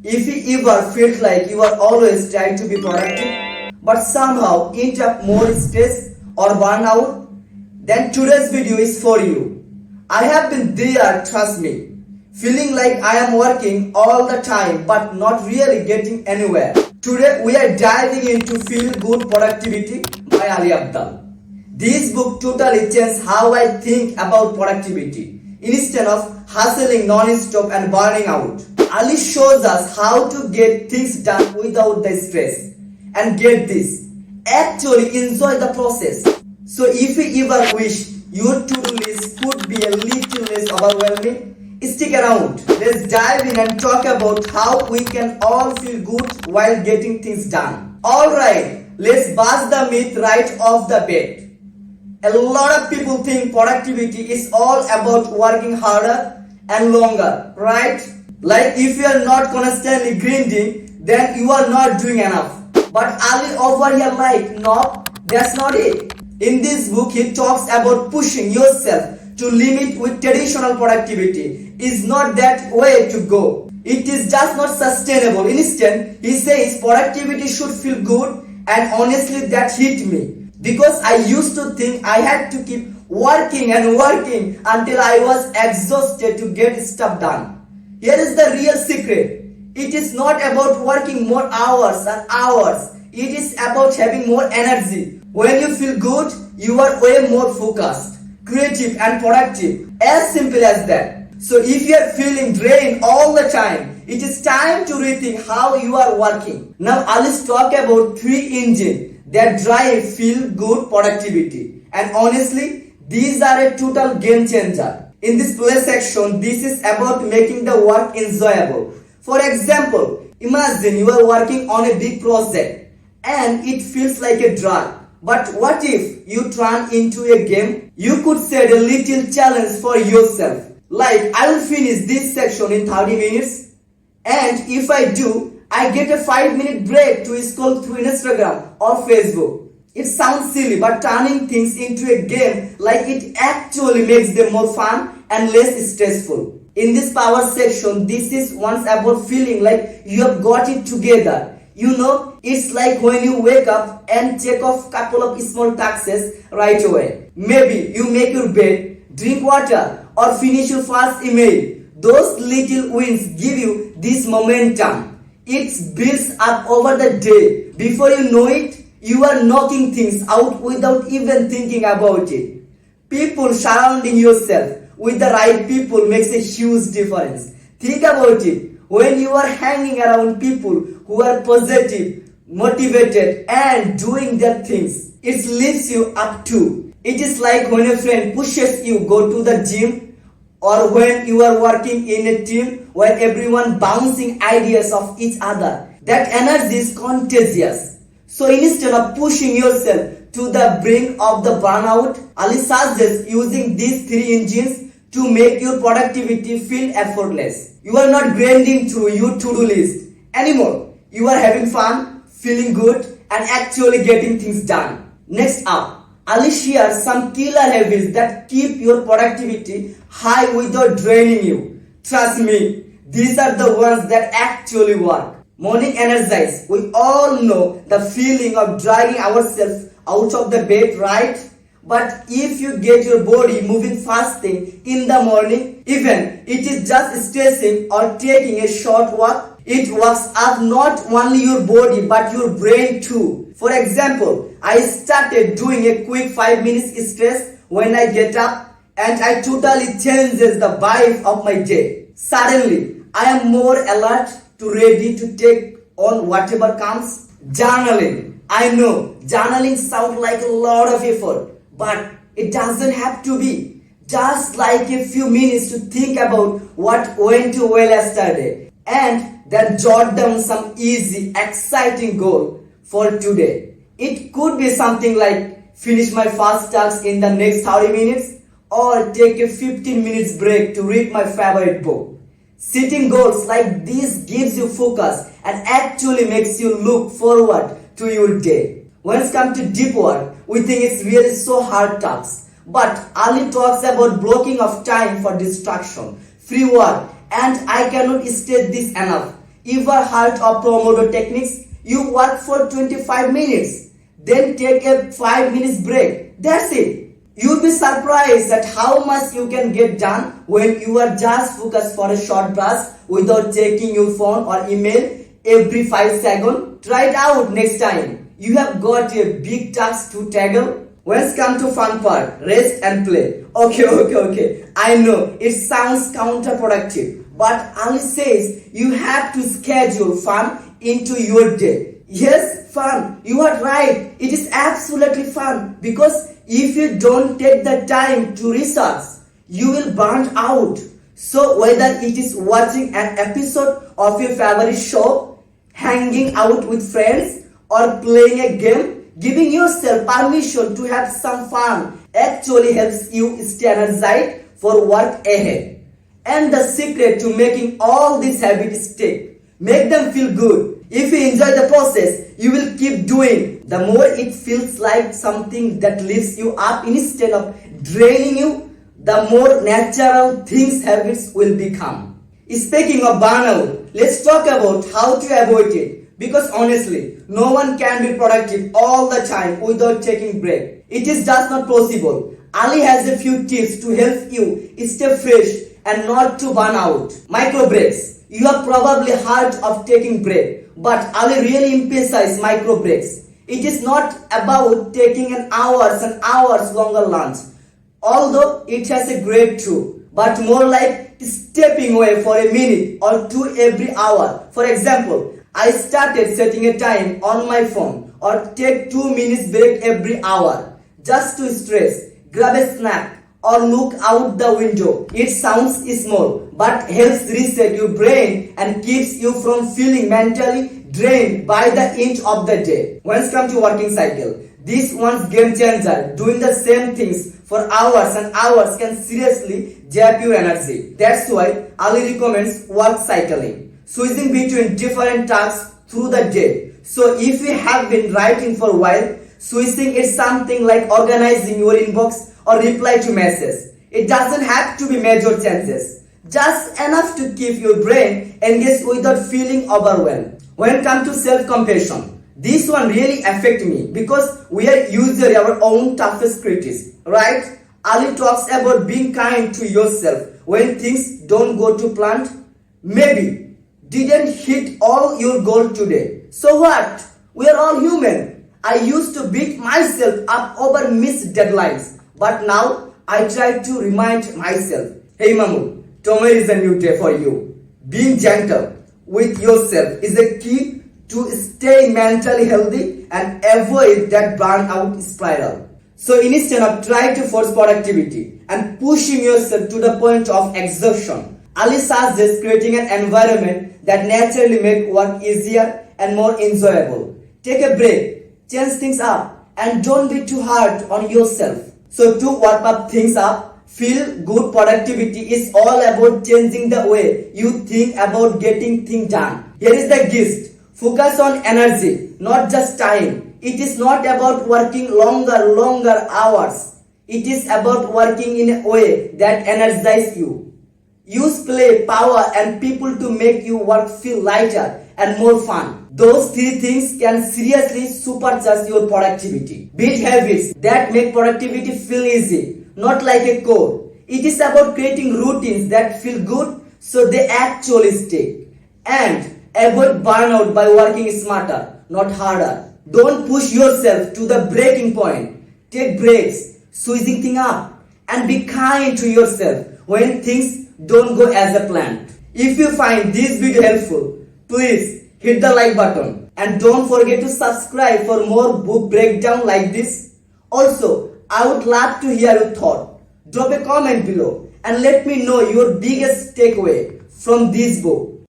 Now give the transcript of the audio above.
If you ever felt like you are always trying to be productive but somehow end up more stressed or burnout, then today's video is for you. I have been there, trust me, feeling like I am working all the time but not really getting anywhere. Today we are diving into Feel Good Productivity by Ali Abdaal. This book totally changed how I think about productivity. Instead of hustling non-stop and burning out, Ali shows us how to get things done without the stress. And get this, actually enjoy the process. So if you ever wish your to-do list could be a little less overwhelming, stick around. Let's dive in and talk about how we can all feel good while getting things done. Alright, let's bust the myth right off the bat. A lot of people think productivity is all about working harder and longer, right? Like if you are not constantly grinding, then you are not doing enough. But Ali over here like, no, that's not it. In this book, he talks about pushing yourself to limit with traditional productivity. Is not that way to go. It is just not sustainable. Instead, he says productivity should feel good, and honestly that hit me. Because I used to think I had to keep working and working until I was exhausted to get stuff done. Here is the real secret. It is not about working more hours and hours. It is about having more energy. When you feel good, you are way more focused, creative and productive. As simple as that. So if you are feeling drained all the time, it is time to rethink how you are working. Now let's talk about 3 engines that drive feel good productivity, and honestly these are a total game changer. In this play section, this is about making the work enjoyable. For example, imagine you are working on a big project and it feels like a drag. But what if you turn into a game? You could set a little challenge for yourself, like I will finish this section in 30 minutes, and if I do, I get a 5-minute break to scroll through Instagram or Facebook. It sounds silly, but turning things into a game like it actually makes them more fun and less stressful. In this power section, this is once about feeling like you have got it together. You know, it's like when you wake up and check off a couple of small tasks right away. Maybe you make your bed, drink water, or finish your first email. Those little wins give you this momentum. It builds up over the day. Before you know it, you are knocking things out without even thinking about it. People surrounding yourself with the right people makes a huge difference. Think about it. When you are hanging around people who are positive, motivated, and doing their things, it lifts you up too. It is like when a friend pushes you go to the gym, or when you are working in a team where everyone bouncing ideas off each other. That energy is contagious. So instead of pushing yourself to the brink of the burnout, Ali suggests using these 3 engines to make your productivity feel effortless. You are not grinding through your to-do list anymore. You are having fun, feeling good, and actually getting things done. Next up, Ali shares some killer habits that keep your productivity high without draining you. Trust me, these are the ones that actually work. Morning exercise. We all know the feeling of dragging ourselves out of the bed, right? But if you get your body moving first thing in the morning, even it is just stretching or taking a short walk, it works up not only your body but your brain too. For example, I started doing a quick 5 minutes stretch when I get up, and I totally changes the vibe of my day. Suddenly, I am more alert to ready to take on whatever comes. Journaling. I know, journaling sounds like a lot of effort, but it doesn't have to be. Just like a few minutes to think about what went well yesterday, and then jot down some easy, exciting goal for today. It could be something like finish my first task in the next 30 minutes or take a 15 minutes break to read my favorite book. Setting goals like this gives you focus and actually makes you look forward to your day. When it comes to deep work, we think it's really so hard task. But Ali talks about blocking of time for distraction, free work, and I cannot state this enough. Ever heard of Pomodoro techniques? You work for 25 minutes, then take a 5 minutes break. That's it. You'll be surprised at how much you can get done when you are just focused for a short burst without checking your phone or email every 5 seconds. Try it out next time. You have got a big task to tackle. Let's come to fun part, rest and play. Okay. I know it sounds counterproductive, but Ali says you have to schedule fun into your day. Yes, fun. You are right. It is absolutely fun because if you don't take the time to research, you will burn out. So whether it is watching an episode of your favorite show, hanging out with friends, or playing a game, giving yourself permission to have some fun actually helps you stay energized for work ahead. And the secret to making all these habits stick, make them feel good. If you enjoy the process, you will keep doing. The more it feels like something that lifts you up instead of draining you, the more natural things habits will become. Speaking of burnout, let's talk about how to avoid it. Because honestly, no one can be productive all the time without taking break. It is just not possible. Ali has a few tips to help you stay fresh and not to burn out. Micro breaks. You have probably heard of taking break, but Ali really emphasizes micro breaks. It is not about taking an hours and hours longer lunch, although it has a great truth, but more like stepping away for a minute or two every hour. For example, I started setting a time on my phone or take 2 minutes break every hour just to stress, grab a snack or look out the window. It sounds small but helps reset your brain and keeps you from feeling mentally drained by the end of the day. When it comes to working cycle, this one's game changer. Doing the same things for hours and hours can seriously zap your energy. That's why Ali recommends work cycling, switching between different tasks through the day. So if you have been writing for a while, switching is something like organizing your inbox or reply to messages. It doesn't have to be major changes, just enough to keep your brain engaged without feeling overwhelmed. When it comes to self-compassion, this one really affects me because we are usually our own toughest critics, right? Ali talks about being kind to yourself when things don't go to plan. Maybe didn't hit all your goals today. So what? We are all human. I used to beat myself up over missed deadlines, but now I try to remind myself, hey Mamu, tomorrow is a new day for you. Being gentle with yourself is a key to stay mentally healthy and avoid that burnout spiral. So instead of trying to force productivity and pushing yourself to the point of exhaustion, Ali suggests creating an environment that naturally makes work easier and more enjoyable. Take a break, change things up, and don't be too hard on yourself. So to wrap up things up, feel good productivity is all about changing the way you think about getting things done. Here is the gist. Focus on energy, not just time. It is not about working longer hours. It is about working in a way that energizes you. Use play, power, and people to make your work feel lighter and more fun. Those three things can seriously supercharge your productivity. Build habits that make productivity feel easy, not like a chore. It is about creating routines that feel good so they actually stick. And avoid burnout by working smarter, not harder. Don't push yourself to the breaking point. Take breaks, switching things up, and be kind to yourself when things don't go as a plan. If you find this video helpful, please hit the like button and don't forget to subscribe for more book breakdown like this. Also, I would love to hear your thought. Drop a comment below and let me know your biggest takeaway from this book.